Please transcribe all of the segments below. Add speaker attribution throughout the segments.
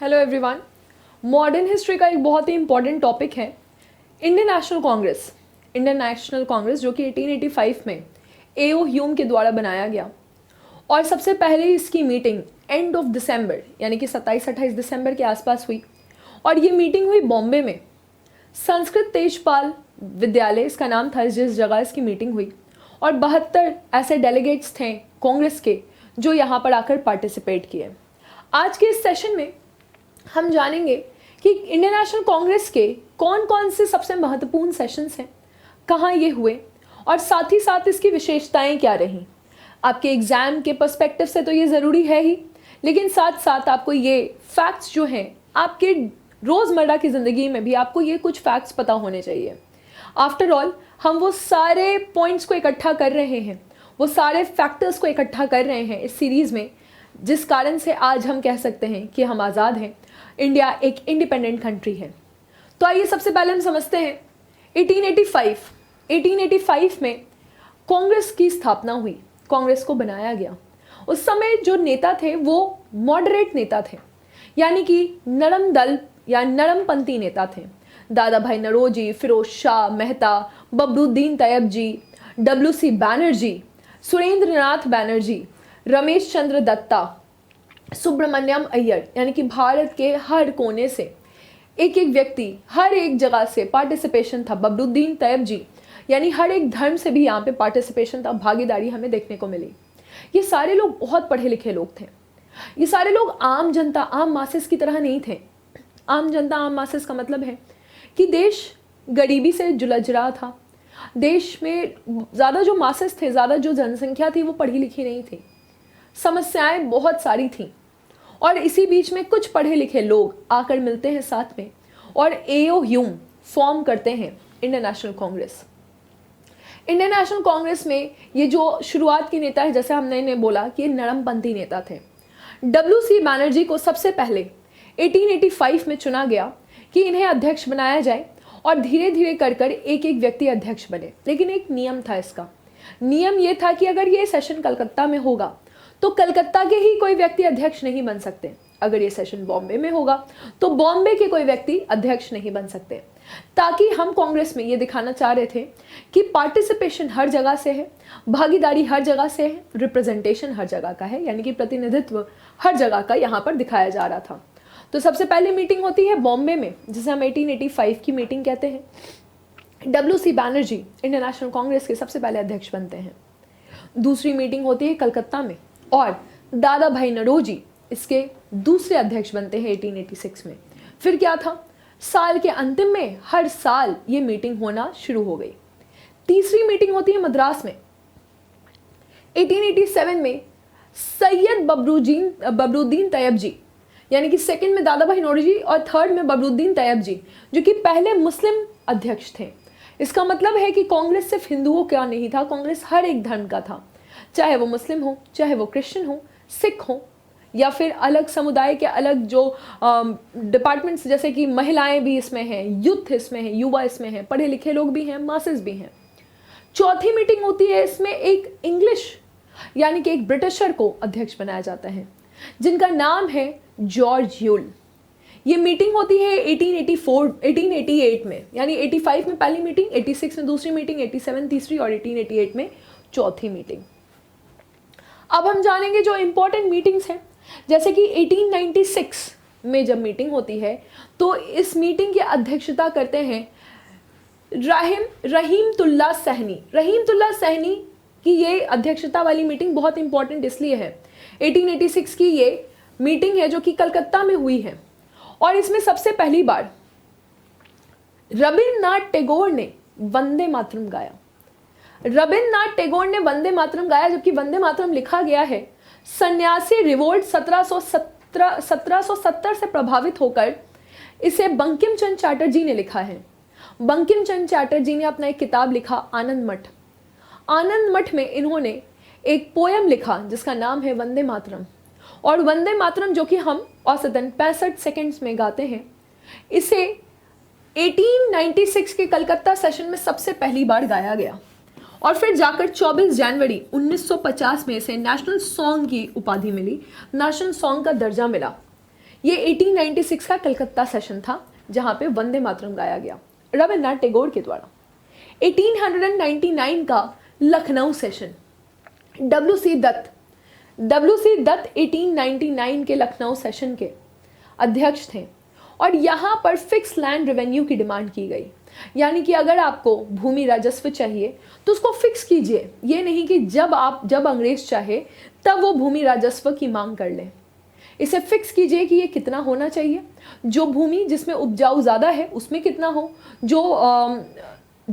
Speaker 1: Hello everyone. Modern history का एक बहुत ही इंपॉर्टेंट टॉपिक है Indian national Congress. Indian national Congress जो कि 1885 में एओ ह्यूम के द्वारा बनाया गया और सबसे पहले इसकी मीटिंग एंड ऑफ दिसंबर यानी कि 27-28 दिसंबर के आसपास हुई और ये मीटिंग हुई बॉम्बे में। संस्कृत तेजपाल विद्यालय इसका नाम था, जिस जगह इसकी मीटिंग हुई और 72 ऐसे डेलीगेट्स थे कांग्रेस के जो यहाँ पर आकर पार्टिसिपेट किए। आज के इस सेशन में हम जानेंगे कि इंडियन नेशनल कांग्रेस के कौन कौन से सबसे महत्वपूर्ण सेशंस हैं, कहाँ ये हुए और साथ ही साथ इसकी विशेषताएं क्या रहीं। आपके एग्जाम के पर्सपेक्टिव से तो ये ज़रूरी है ही, लेकिन साथ साथ आपको ये फैक्ट्स जो हैं आपके रोज़मर्रा की ज़िंदगी में भी आपको ये कुछ फैक्ट्स पता होने चाहिए। आफ्टर ऑल हम वो सारे पॉइंट्स को इकट्ठा कर रहे हैं, वो सारे फैक्टर्स को इकट्ठा कर रहे हैं इस सीरीज़ में, जिस कारण से आज हम कह सकते हैं कि हम आज़ाद हैं, इंडिया एक इंडिपेंडेंट कंट्री है। तो आइए सबसे पहले हम समझते हैं 1885 में कांग्रेस की स्थापना हुई, कांग्रेस को बनाया गया। उस समय जो नेता थे वो मॉडरेट नेता थे, यानी कि नरम दल या नरमपंथी नेता थे। दादा भाई नौरोजी, फिरोज शाह मेहता, बबरुद्दीन तैयब जी, WC बैनर्जी, सुरेंद्र नाथ बैनर्जी, रमेश चंद्र दत्ता, सुब्रमण्यम अय्यर, यानी कि भारत के हर कोने से एक एक व्यक्ति, हर एक जगह से पार्टिसिपेशन था। बबरुद्दीन तैयब जी, यानी हर एक धर्म से भी यहाँ पे पार्टिसिपेशन था, भागीदारी हमें देखने को मिली। ये सारे लोग बहुत पढ़े लिखे लोग थे। ये सारे लोग आम जनता, आम मासेस की तरह नहीं थे। आम जनता, आम मासेस का मतलब है कि देश गरीबी से जुलझ रहा था। देश में ज़्यादा जो मासेस थे, ज़्यादा जो जनसंख्या थी वो पढ़ी लिखी नहीं थी। समस्याएं बहुत सारी थीं और इसी बीच में कुछ पढ़े लिखे लोग आकर मिलते हैं साथ में और एओ ह्यूम फॉर्म करते हैं Indian national Congress. Indian national Congress में ये जो शुरुआत के नेता है, जैसे हमने इन्हें बोला कि ये नरमपंथी नेता थे। WC बैनर्जी को सबसे पहले 1885 में चुना गया कि इन्हें अध्यक्ष बनाया जाए और धीरे धीरे कर कर एक एक व्यक्ति अध्यक्ष बने। लेकिन एक नियम था इसका। नियम ये था कि अगर ये सेशन कलकत्ता में होगा तो कलकत्ता के ही कोई व्यक्ति अध्यक्ष नहीं बन सकते। अगर ये सेशन बॉम्बे में होगा तो बॉम्बे के कोई व्यक्ति अध्यक्ष नहीं बन सकते, ताकि हम कांग्रेस में ये दिखाना चाह रहे थे कि पार्टिसिपेशन हर जगह से है, भागीदारी हर जगह से है, रिप्रेजेंटेशन हर जगह का है, यानी कि प्रतिनिधित्व हर जगह का यहाँ पर दिखाया जा रहा था। तो सबसे पहले मीटिंग होती है बॉम्बे में, जिसे हम 1885 की मीटिंग कहते हैं। WC Banerjee Indian national Congress के सबसे पहले अध्यक्ष बनते हैं। दूसरी मीटिंग होती है कलकत्ता में और दादा भाई नौरोजी इसके दूसरे अध्यक्ष बनते हैं 1886 में। फिर क्या था, साल के अंतिम में हर साल ये मीटिंग होना शुरू हो गई। तीसरी मीटिंग होती है मद्रास में 1887 में। सैयद बबरुद्दीन तैयब जी, यानी कि सेकंड में दादा भाई नौरोजी और थर्ड में बबरुद्दीन तैयब जी, जो कि पहले मुस्लिम अध्यक्ष थे। इसका मतलब है कि कांग्रेस सिर्फ हिंदुओं का नहीं था, कांग्रेस हर एक धर्म का था, चाहे वो मुस्लिम हो, चाहे वो क्रिश्चियन हो, सिख हो, या फिर अलग समुदाय के अलग जो डिपार्टमेंट्स, जैसे कि महिलाएं भी इसमें हैं, यूथ इसमें है, युवा इसमें है, पढ़े लिखे लोग भी हैं, मासेस भी हैं। चौथी मीटिंग होती है, इसमें एक इंग्लिश यानी कि एक ब्रिटिशर को अध्यक्ष बनाया जाता है, जिनका नाम है जॉर्ज यूल। ये मीटिंग होती है 1888 में, यानी 85 में पहली मीटिंग, 86 में दूसरी मीटिंग, 87 तीसरी और 1888 में चौथी मीटिंग। अब हम जानेंगे जो इंपॉर्टेंट मीटिंग्स हैं, जैसे कि 1896 में जब मीटिंग होती है तो इस मीटिंग की अध्यक्षता करते हैं रहीमतुल्लाह सहनी। रहीमतुल्लाह सहनी की ये अध्यक्षता वाली मीटिंग बहुत इंपॉर्टेंट इसलिए है, 1886 की ये मीटिंग है जो कि कलकत्ता में हुई है और इसमें सबसे पहली बार रविन्द्रनाथ टैगोर ने वंदे मातरम गाया। रविन्द्रनाथ टैगोर ने वंदे मातरम गाया, जबकि वंदे मातरम लिखा गया है सन्यासी रिवोल्ट 1770 से प्रभावित होकर इसे बंकिम चंद्र चटर्जी ने लिखा है। बंकिम चंद्र चटर्जी ने अपना एक किताब लिखा आनंद मठ। आनंद मठ में इन्होंने एक पोयम लिखा जिसका नाम है वंदे मातरम, और वंदे मातरम जो कि हम औसतन 65 सेकेंड्स में गाते हैं, इसे 1896 के कलकत्ता सेशन में सबसे पहली बार गाया गया और फिर जाकर 24 जनवरी 1950 में इसे नेशनल सॉन्ग की उपाधि मिली, नेशनल सॉन्ग का दर्जा मिला। ये 1896 का कलकत्ता सेशन था जहां पे वंदे मातरम गाया गया रविन्द्रनाथ टैगोर के द्वारा। 1899 का Lucknow session, W C Dutt 1899 के लखनऊ सेशन के अध्यक्ष थे और यहाँ पर फिक्स लैंड रेवेन्यू की डिमांड की गई, यानी कि अगर आपको भूमि राजस्व चाहिए तो उसको फिक्स कीजिए, ये नहीं कि जब अंग्रेज चाहे तब वो भूमि राजस्व की मांग कर लें। इसे फिक्स कीजिए कि ये कितना होना चाहिए, जो भूमि जिसमें उपजाऊ ज़्यादा है उसमें कितना हो, जो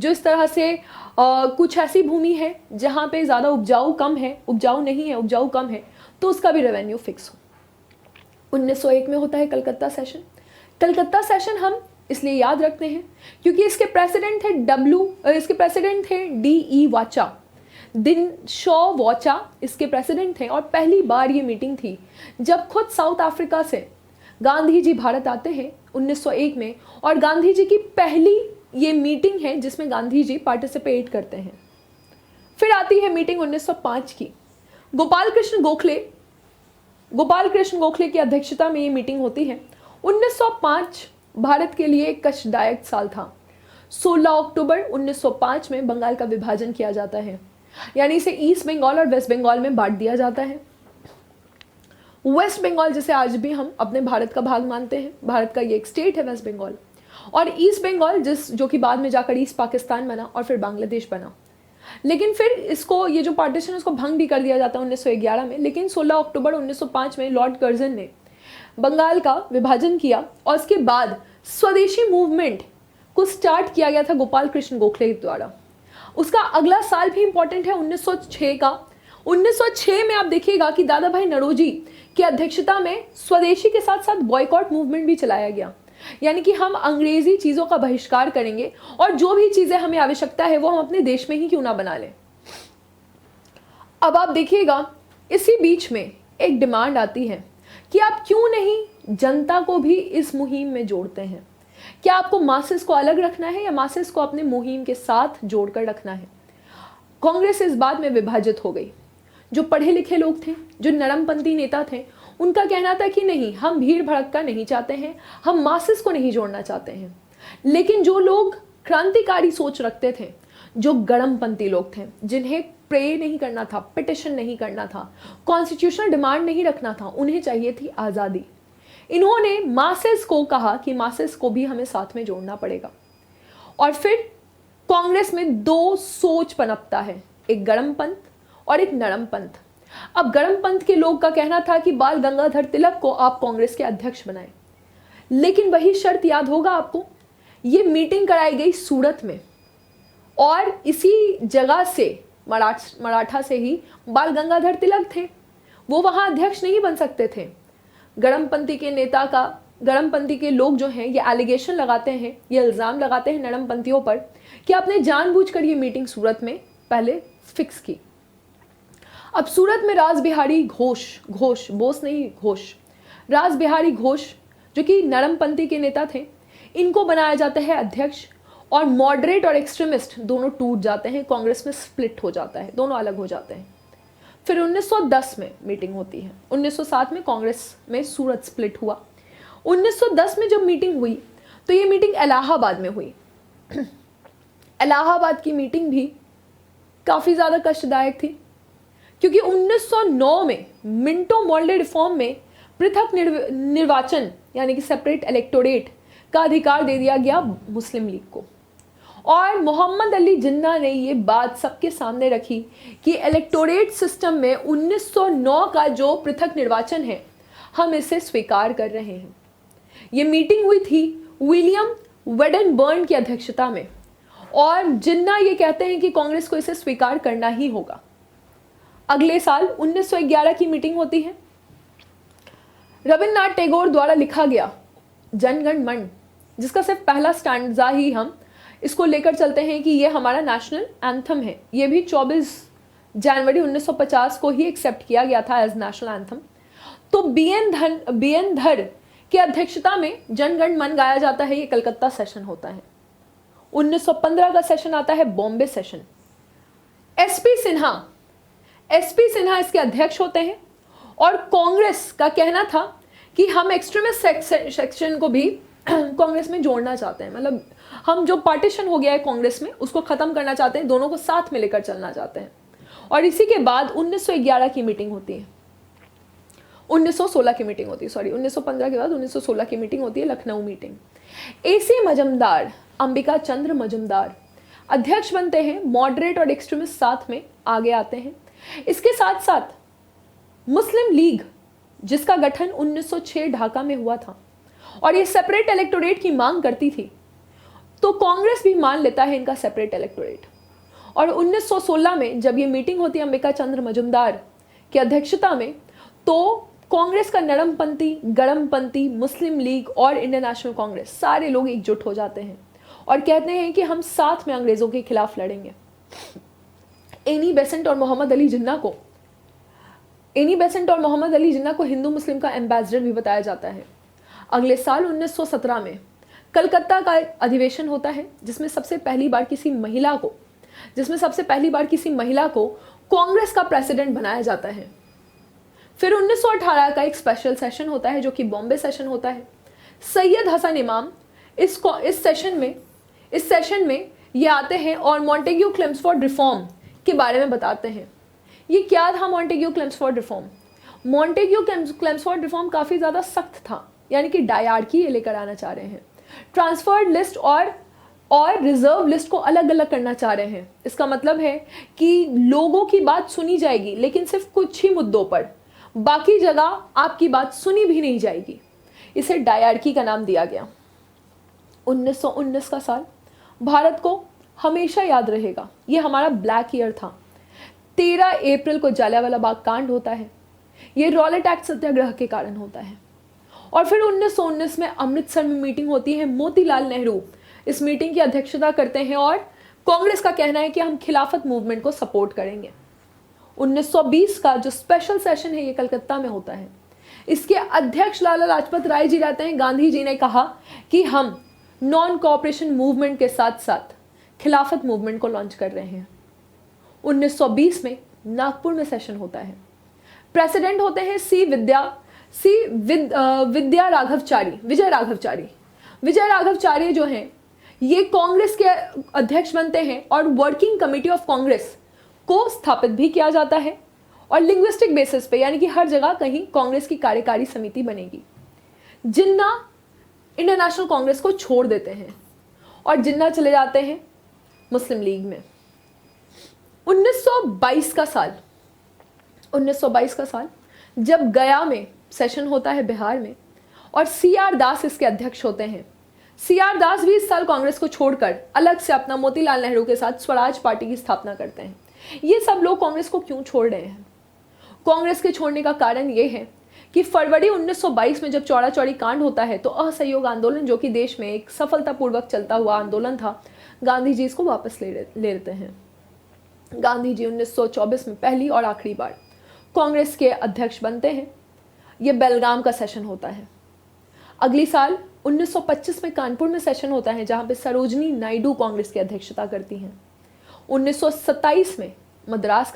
Speaker 1: इस तरह से कुछ ऐसी भूमि है जहाँ पे ज़्यादा उपजाऊ कम है तो उसका भी रेवेन्यू फिक्स हो। 1901 में होता है कलकत्ता सेशन हम इसलिए याद रखते हैं क्योंकि इसके प्रेसिडेंट थे D.E. वाचा, दिनशॉ वाचा इसके प्रेसिडेंट थे। और पहली बार ये मीटिंग थी जब खुद साउथ अफ्रीका से गांधी जी भारत आते हैं 1901 में, और गांधी जी की पहली ये मीटिंग है जिसमें गांधी जी पार्टिसिपेट करते हैं। फिर आती है मीटिंग 1905 की, गोपाल कृष्ण गोखले की अध्यक्षता में ये मीटिंग होती है। 1905 भारत के लिए एक कष्टदायक साल था। 16 अक्टूबर 1905 में बंगाल का विभाजन किया जाता है, यानी इसे ईस्ट बंगाल और वेस्ट बंगाल में बांट दिया जाता है। वेस्ट बंगाल जिसे आज भी हम अपने भारत का भाग मानते हैं, भारत का ये एक स्टेट है वेस्ट बंगाल, और ईस्ट बंगाल जो कि बाद में जाकर ईस्ट पाकिस्तान बना और फिर बांग्लादेश बना। लेकिन फिर इसको, ये जो पार्टीशन, उसको भंग भी कर दिया जाता है 1911 में। लेकिन 16 अक्टूबर 1905 में लॉर्ड कर्जन ने बंगाल का विभाजन किया और उसके बाद स्वदेशी मूवमेंट को स्टार्ट किया गया था गोपाल कृष्ण गोखले के द्वारा। उसका अगला साल भी इंपॉर्टेंट है 1906 का। 1906 में आप देखिएगा कि दादा भाई नौरोजी की अध्यक्षता में स्वदेशी के साथ साथ बॉयकॉट मूवमेंट भी चलाया गया, यानी कि हम अंग्रेजी चीज़ों का बहिष्कार करेंगे और जो भी चीज़ें हमें आवश्यकता है वो हम अपने देश में ही क्यों ना बना लें। अब आप देखिएगा इसी बीच में एक डिमांड आती है कि आप क्यों नहीं जनता को भी इस मुहिम में जोड़ते हैं। क्या आपको मासेस को अलग रखना है या मासेस को अपने मुहिम के साथ जोड़कर रखना है। कांग्रेस इस बात में विभाजित हो गई। जो पढ़े लिखे लोग थे, जो नरमपंथी नेता थे, उनका कहना था कि नहीं, हम भीड़ भड़क्का नहीं चाहते हैं, हम मासेस को नहीं जोड़ना चाहते हैं। लेकिन जो लोग क्रांतिकारी सोच रखते थे, जो गरमपंथी लोग थे, जिन्हें प्रे नहीं करना था, पिटिशन नहीं करना था, कॉन्स्टिट्यूशनल डिमांड नहीं रखना था, उन्हें चाहिए थी आज़ादी। इन्होंने मासेस को कहा कि मासेस को भी हमें साथ में जोड़ना पड़ेगा। और फिर कांग्रेस में दो सोच पनपता है, एक गरमपंथ और एक नरमपंथ। अब गरमपंथ के लोग का कहना था कि बाल गंगाधर तिलक को आप कांग्रेस के अध्यक्ष बनाएं, लेकिन वही शर्त याद होगा आपको, ये मीटिंग कराई गई सूरत में और इसी जगह से मराठा से ही बाल गंगाधर तिलक थे, वो वहां अध्यक्ष नहीं बन सकते थे। गरमपंथी के लोग जो हैं ये एलिगेशन लगाते हैं, ये इल्ज़ाम लगाते हैं नरमपंथियों पर कि आपने जानबूझकर ये मीटिंग सूरत में पहले फिक्स की। अब सूरत में रास बिहारी घोष जो कि नरमपंथी के नेता थे, इनको बनाया जाता है अध्यक्ष, और मॉडरेट और एक्सट्रीमिस्ट दोनों टूट जाते हैं, कांग्रेस में स्प्लिट हो जाता है, दोनों अलग हो जाते हैं। फिर 1910 में मीटिंग होती है। 1907 में कांग्रेस में सूरत स्प्लिट हुआ। 1910 में जब मीटिंग हुई तो ये मीटिंग इलाहाबाद में हुई। इलाहाबाद की मीटिंग भी काफ़ी ज़्यादा कष्टदायक थी, क्योंकि 1909 में मिंटो मॉर्ले रिफॉर्म में पृथक निर्वाचन यानी कि सेपरेट इलेक्टोरेट का अधिकार दे दिया गया मुस्लिम लीग को, और मोहम्मद अली जिन्ना ने ये बात सबके सामने रखी कि इलेक्टोरेट सिस्टम में 1909 का जो पृथक निर्वाचन है हम इसे स्वीकार कर रहे हैं। ये मीटिंग हुई थी विलियम वेडनबर्न की अध्यक्षता में, और जिन्ना ये कहते हैं कि कांग्रेस को इसे स्वीकार करना ही होगा। अगले साल 1911 की मीटिंग होती है। रविन्द्रनाथ टैगोर द्वारा लिखा गया जनगण मन, जिसका सिर्फ पहला स्टैंजा ही हम इसको लेकर चलते हैं कि ये हमारा नेशनल एंथम है। ये भी 24 जनवरी 1950 को ही एक्सेप्ट किया गया था एज नेशनल एंथम। तो बी.एन. धर की अध्यक्षता में जनगण मन गाया जाता है। ये कलकत्ता सेशन होता है। 1915 का सेशन आता है बॉम्बे सेशन। एसपी सिन्हा इसके अध्यक्ष होते हैं, और कांग्रेस का कहना था कि हम एक्सट्रीमिस्ट सेक्शन को भी कांग्रेस में जोड़ना चाहते हैं, मतलब हम जो पार्टीशन हो गया है कांग्रेस में उसको खत्म करना चाहते हैं, दोनों को साथ में लेकर चलना चाहते हैं। और इसी के बाद 1911 की मीटिंग होती है, 1916 की मीटिंग होती है, सॉरी 1915 के बाद 1916 की मीटिंग होती है, लखनऊ मीटिंग। AC मजमदार, अंबिका चंद्र मजूमदार अध्यक्ष बनते हैं, मॉडरेट और एक्सट्रीमिस्ट साथ में आगे आते हैं। इसके साथ साथ मुस्लिम लीग, जिसका गठन 1906 ढाका में हुआ था और ये सेपरेट इलेक्टोरेट की मांग करती थी, तो कांग्रेस भी मान लेता है इनका सेपरेट इलेक्टोरेट। और 1916 में जब ये मीटिंग होती है अंबिका चंद्र मजूमदार की अध्यक्षता में, तो कांग्रेस का नरमपंथी, गरमपंथी, मुस्लिम लीग और इंडियन नेशनल कांग्रेस सारे लोग एकजुट हो जाते हैं और कहते हैं कि हम साथ में अंग्रेजों के खिलाफ लड़ेंगे। एनी बेसेंट और मोहम्मद अली जिन्ना को हिंदू मुस्लिम का एम्बेसडर भी बताया जाता है। अगले साल 1917 में कलकत्ता का अधिवेशन होता है, जिसमें सबसे पहली बार किसी महिला को कांग्रेस का प्रेसिडेंट बनाया जाता है। फिर 1918 का एक स्पेशल सेशन होता है जो कि बॉम्बे सेशन होता है। सैयद हसन इमाम इस सेशन में ये आते हैं और मॉन्टेग्यू क्लेम्सफोर्ड रिफॉर्म के बारे में बताते हैं। ये क्या था मॉन्टेग्यू क्लेम्सफोर्ड रिफॉर्म? मॉन्टेग्यू क्लेम्सफोर्ड रिफॉर्म काफ़ी ज़्यादा सख्त था, यानी कि डायआर्की ये लेकर आना चाह रहे हैं। ट्रांसफर्ड लिस्ट और रिजर्व लिस्ट को अलग अलग करना चाह रहे हैं। इसका मतलब है कि लोगों की बात सुनी जाएगी लेकिन सिर्फ कुछ ही मुद्दों पर, बाकी जगह आपकी बात सुनी भी नहीं जाएगी। इसे डायआर्की का नाम दिया गया। 1919 का साल भारत को हमेशा याद रहेगा, ये हमारा ब्लैक ईयर था। 13 अप्रैल को जलियांवाला बाग कांड होता है, ये रॉलेट एक्ट सत्याग्रह के कारण होता है। और फिर 1919 में अमृतसर में मीटिंग होती है, मोतीलाल नेहरू इस मीटिंग की अध्यक्षता करते हैं और कांग्रेस का कहना है कि हम खिलाफत मूवमेंट को सपोर्ट करेंगे। 1920 का जो स्पेशल सेशन है ये कलकत्ता में होता है। इसके अध्यक्ष लाला लाजपत राय जी रहते हैं। गांधी जी ने कहा कि हम नॉन कोऑपरेशन मूवमेंट के साथ साथ खिलाफत मूवमेंट को लॉन्च कर रहे हैं। 1920 में नागपुर में सेशन होता है। प्रेसिडेंट होते हैं विजय राघवचारी जो हैं ये कांग्रेस के अध्यक्ष बनते हैं और वर्किंग कमेटी ऑफ कांग्रेस को स्थापित भी किया जाता है और लिंग्विस्टिक बेसिस पे, यानी कि हर जगह कहीं कांग्रेस की कार्यकारी समिति बनेगी। जिन्ना इंडियन नेशनल कांग्रेस को छोड़ देते हैं और जिन्ना चले जाते हैं मुस्लिम लीग में। 1922 का साल जब गया में सेशन होता है बिहार में और CR दास इसके अध्यक्ष होते हैं। CR दास भी इस साल कांग्रेस को छोड़कर अलग से अपना मोतीलाल नेहरू के साथ स्वराज पार्टी की स्थापना करते हैं। ये सब लोग कांग्रेस को क्यों छोड़ रहे हैं? कांग्रेस के छोड़ने का कारण ये है कि फरवरी 1922 में जब चौड़ा चौड़ी कांड होता है तो असहयोग आंदोलन, जो कि देश में एक सफलतापूर्वक चलता हुआ आंदोलन था, गांधी जी इसको वापस ले लेते हैं। गांधी जी 1924 में पहली और आखिरी बार कांग्रेस के अध्यक्ष बनते हैं। यह बेलगाम का सेशन होता है। अगली साल 1925 में कानपुर में सेशन होता है जहां पे सरोजनी नायडू कांग्रेस की अध्यक्षता करती हैं। 1927 में मद्रास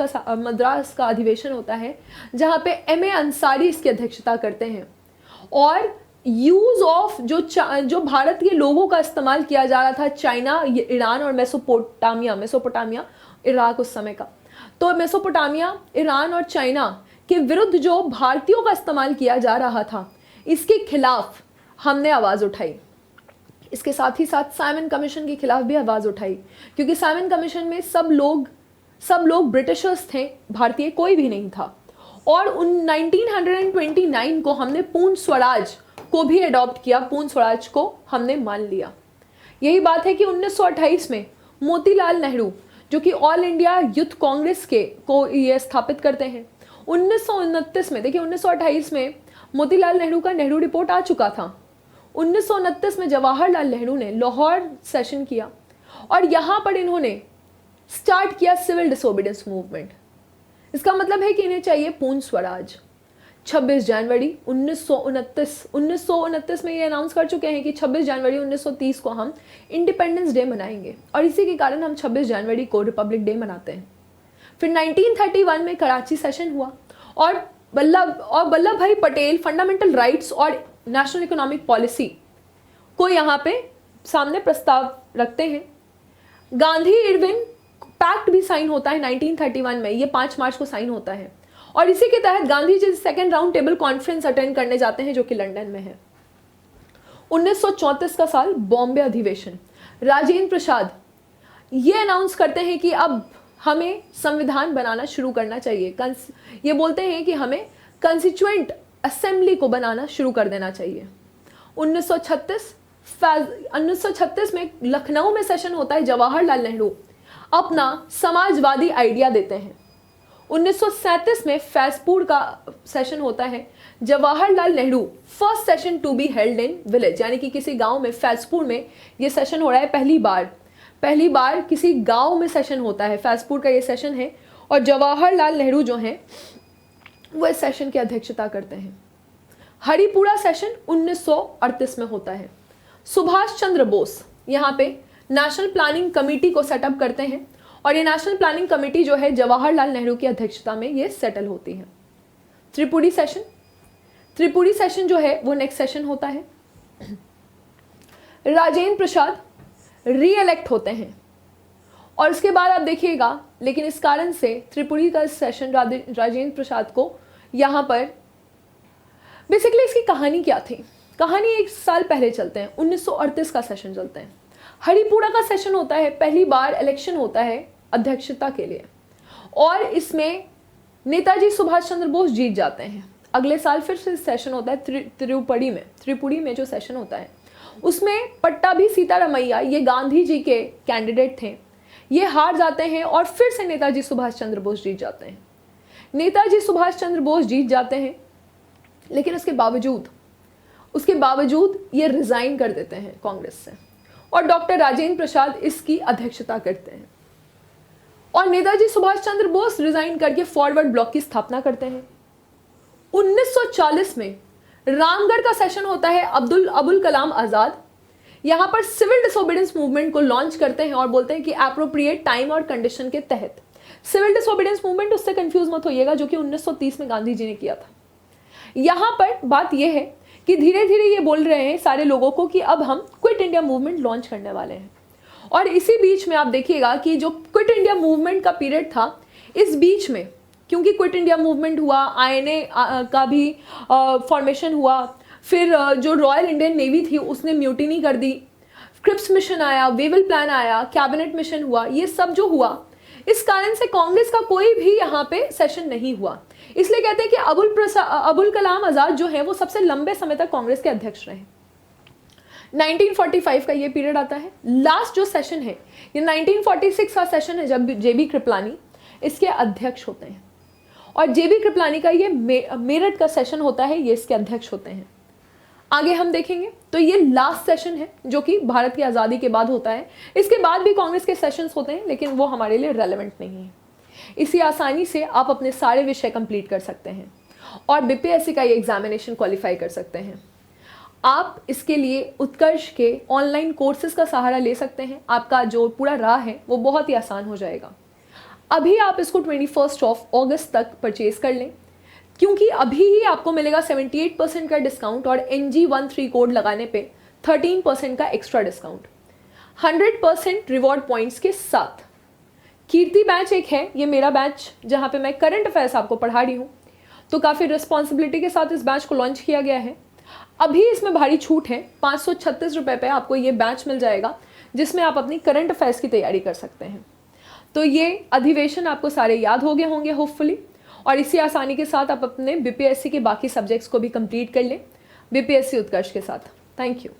Speaker 1: का अधिवेशन होता है जहां पे MA अंसारी इसकी अध्यक्षता करते हैं और यूज ऑफ जो भारत के लोगों का इस्तेमाल किया जा रहा था, चाइना, ईरान और मेसोपोटामिया इराक उस समय का, तो मेसोपोटामिया, ईरान और चाइना के विरुद्ध जो भारतीयों का इस्तेमाल किया जा रहा था, इसके खिलाफ हमने आवाज़ उठाई। इसके साथ ही साथ साइमन कमीशन के खिलाफ भी आवाज़ उठाई, क्योंकि साइमन कमीशन में सब लोग ब्रिटिशर्स थे, भारतीय कोई भी नहीं था। और 1929 को हमने पूर्ण स्वराज को भी अडॉप्ट किया, पूर्ण स्वराज को हमने मान लिया। यही बात है कि 1928 में मोतीलाल नेहरू, जो कि ऑल इंडिया यूथ कांग्रेस को ये स्थापित करते हैं। 1929 में, देखिए 1928 में मोतीलाल नेहरू का नेहरू रिपोर्ट आ चुका था। 1929 में जवाहरलाल नेहरू ने लाहौर सेशन किया और यहाँ पर इन्होंने स्टार्ट किया सिविल डिसोबीडियंस मूवमेंट। इसका मतलब है कि इन्हें चाहिए पूर्ण स्वराज। 26 जनवरी 1929 में ये अनाउंस कर चुके हैं कि 26 जनवरी 1930 को हम इंडिपेंडेंस डे मनाएंगे और इसी के कारण हम 26 जनवरी को रिपब्लिक डे मनाते हैं। फिर 1931 में कराची सेशन हुआ और वल्लभ भाई पटेल फंडामेंटल राइट्स और नेशनल इकोनॉमिक पॉलिसी को यहाँ पे सामने प्रस्ताव रखते हैं। गांधी इरविन पैक्ट भी साइन होता है 1931 में, ये 5 मार्च को साइन होता है और इसी के तहत Gandhi ji second round table conference attend करने जाते हैं जो कि लंदन में है। 1934 का साल, बॉम्बे अधिवेशन। राजेंद्र प्रसाद ये अनाउंस करते हैं कि अब हमें संविधान बनाना शुरू करना चाहिए। ये बोलते हैं कि हमें कंस्टिट्यूएंट असेंबली को बनाना शुरू कर देना चाहिए। 1936 में लखनऊ में सेशन होता है। जवाहरलाल नेहरू अपना समाजवादी आइडिया देते हैं। 1937 में फैजपुर का सेशन होता है। Jawaharlal Nehru first session to be held in village, यानी कि किसी गांव में, फैजपुर में ये सेशन हो रहा है। पहली बार किसी गांव में सेशन होता है। फैजपुर का ये सेशन है और जवाहरलाल नेहरू जो हैं वो इस सेशन की अध्यक्षता करते हैं। हरिपुरा सेशन 1938 में होता है। सुभाष चंद्र बोस यहाँ पे नेशनल प्लानिंग कमेटी को सेटअप करते हैं और ये नेशनल प्लानिंग कमेटी जो है जवाहरलाल नेहरू की अध्यक्षता में ये सेटल होती है। त्रिपुरी सेशन जो है वो नेक्स्ट सेशन होता है। राजेंद्र प्रसाद री इलेक्ट होते हैं और इसके बाद आप देखिएगा, लेकिन इस कारण से त्रिपुरी का सेशन राजेंद्र प्रसाद को यहाँ पर बेसिकली इसकी कहानी क्या थी, कहानी 1 साल पहले चलते हैं। 1938 का सेशन चलते हैं। हरिपुरा का सेशन होता है। पहली बार इलेक्शन होता है अध्यक्षता के लिए और इसमें नेताजी सुभाष चंद्र बोस जीत जाते हैं। अगले साल फिर से सेशन होता है त्रिपुरी में जो सेशन होता है उसमें पट्टाभी सीतारामैया, ये गांधी जी के कैंडिडेट थे, ये हार जाते हैं और फिर से नेताजी सुभाष चंद्र बोस जीत जाते हैं। नेताजी सुभाष चंद्र बोस जीत जाते हैं लेकिन उसके बावजूद ये रिजाइन कर देते हैं कांग्रेस से और डॉक्टर राजेंद्र प्रसाद इसकी अध्यक्षता करते हैं और नेताजी सुभाष चंद्र बोस रिजाइन करके फॉरवर्ड ब्लॉक की स्थापना करते हैं। 1940 में रामगढ़ का सेशन होता है। अबुल कलाम आजाद यहाँ पर सिविल डिसोबीडियंस मूवमेंट को लॉन्च करते हैं और बोलते हैं कि एप्रोप्रिएट टाइम और कंडीशन के तहत। सिविल डिसोबीडियंस मूवमेंट, उससे कंफ्यूज मत होइएगा, जो कि 1930 में गांधी जी ने किया था। यहाँ पर बात यह है कि धीरे धीरे ये बोल रहे हैं सारे लोगों को कि अब हम क्विट इंडिया मूवमेंट लॉन्च करने वाले हैं और इसी बीच में आप देखिएगा कि जो क्विट इंडिया मूवमेंट का पीरियड था, इस बीच में क्योंकि क्विट इंडिया मूवमेंट हुआ, आईएनए का भी फॉर्मेशन हुआ, फिर जो रॉयल इंडियन नेवी थी उसने म्यूटिनी कर दी, क्रिप्स मिशन आया, वेवल प्लान आया, कैबिनेट मिशन हुआ, ये सब जो हुआ इस कारण से कांग्रेस का कोई भी यहाँ पे सेशन नहीं हुआ। इसलिए कहते हैं कि अबुल कलाम आजाद जो है वो सबसे लंबे समय तक कांग्रेस के अध्यक्ष रहे। 1945 का ये पीरियड आता है। लास्ट जो सेशन है ये 1946 का सेशन है जब जेबी कृपलानी इसके अध्यक्ष होते हैं और जेबी कृपलानी का ये मेरठ का सेशन होता है, ये इसके अध्यक्ष होते हैं। आगे हम देखेंगे तो ये लास्ट सेशन है जो कि भारत की आज़ादी के बाद होता है। इसके बाद भी कांग्रेस के सेशंस होते हैं लेकिन वो हमारे लिए रेलेवेंट नहीं है। इसी आसानी से आप अपने सारे विषय कंप्लीट कर सकते हैं और बीपीएससी का ये एग्जामिनेशन क्वालिफाई कर सकते हैं। आप इसके लिए उत्कर्ष के ऑनलाइन कोर्सेज का सहारा ले सकते हैं। आपका जो पूरा राह है वो बहुत ही आसान हो जाएगा। अभी आप इसको 21 अगस्त तक परचेज कर लें क्योंकि अभी ही आपको मिलेगा 78% का डिस्काउंट और NG13 कोड लगाने पे 13% का एक्स्ट्रा डिस्काउंट, 100% रिवॉर्ड पॉइंट्स के साथ। कीर्ति बैच एक है, ये मेरा बैच जहाँ पे मैं करंट अफेयर्स आपको पढ़ा रही हूँ, तो काफ़ी रिस्पॉन्सिबिलिटी के साथ इस बैच को लॉन्च किया गया है। अभी इसमें भारी छूट है, 536 रुपये पे आपको ये बैच मिल जाएगा जिसमें आप अपनी करंट अफेयर्स की तैयारी कर सकते हैं। तो ये अधिवेशन आपको सारे याद हो गए होंगे होपफुली और इसी आसानी के साथ आप अपने बीपीएससी के बाकी सब्जेक्ट्स को भी कंप्लीट कर लें बीपीएससी उत्कर्ष के साथ। Thank you.